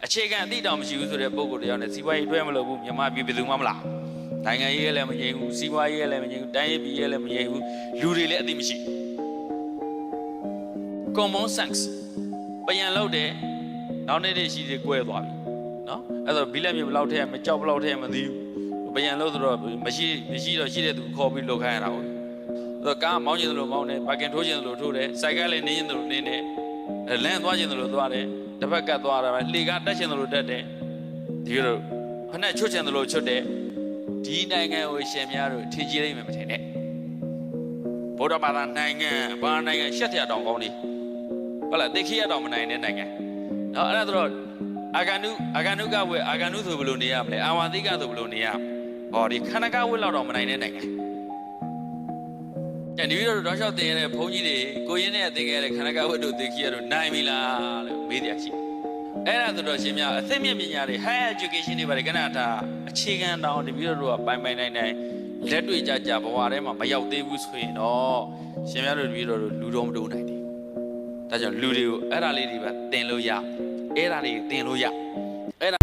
အခြေခံအသိတောင်မရှိဘူးဆိုတဲ့ပုံကိုတရားနဲ့စီးပွားရေးတွဲမလို့ဘူးမြန်မာပြည်ပြည်သူမှမလားနိုင်ငံရေးလည်းမငြိမ်ဘူးစီးပွားရေးလည်းမငြိမ်ဘူးတိုင်းရေးပြည်ရေးလည်းမငြိမ်ဘူးလူတွေလည်းအသိမရှိ common sense ပြန်လို့တယ်နောက်နေ့တွေရှိတွေကွဲသွားပြီနော်အဲ့တော့ဘီလက်မြေဘလောက်ထဲမကြောက်ဘလောက်ထဲမသိဘူးပြန်လို့ဆိုတော့မရှိတော့ရှိတဲ့သူခေါ်ပြီးလောက်ခိုင်းရတာဟုတ်ဆိုတော့ကားမောင်းကျင်တယ်လို့မောင်းတယ်ပါကင်ထိုးကျင်တယ်လို့ထိုးတယ်စိုက်ကလည်းနေကျင်တယ်လို့နေတယ်လမ်းသွားကျင်တယ်လို့သွားတယ်တစ်ဖက်ကတ်သွားတာပဲလှေကားတက်ကျင်တယ်လို့တက်တယ်ဒီလိုဖက်နဲ့ချွတ်ကျင်တယ်လို့ချွတ်တယ်ဒီနိုင်ငံကိုရှင်များတို့ထင်ကြီးလိမ့်မယ်မထင်နဲ့ဗုဒ္ဓဘာသာနိုင်ငံဘာနိုင်ငံရှက်တရားတောင်ကောင်းနေဟုတ်လားတိခိရတောင်မနိုင်တဲ့နိုင်ငံနော်အဲ့ဒါဆိုတော့အာဂန္ဓုကဝေအာဂန္ဓုဆိုဘယ်လိုနေရမလဲအာဝတိကဆိုဘယ်လိုနေရဟောဒီခန္ဓာကဝေလောက်တော့မနိုင်တဲ့နိုင်ငံအဲ့ဒီလိုတော့လျှောက်တင်ရတဲ့ဘုန်းကြီးတွေကိုရင်းနဲ့တင်ခဲ့တဲ့ခန္ဓာကဝေတို့တိခိရတို့နိုင်ပြီလားလို့မေးတယ်ရှိအဲ့ဒါဆိုတော့ရှင်များအသိမြင့်ပညာတွေ higher education တွေပါတယ်ကနတာအခြေခံတောင်တပည့်တော်တို့ကပိုင်နိုင်လက်တွေ့ကြဘဝထဲမှာမရောက်သေးဘူးဆိုရင်တော့ရှင်များတို့တပည့်တော်တို့လူတော်မတိုးနိုင်ဘူးဒါကြောင့်လူတွေကိုအဲ့ဒါလေးတွေပဲသင်လို့ရအဲ့ဒါတွေသင်လို့ရအဲ့ဒါ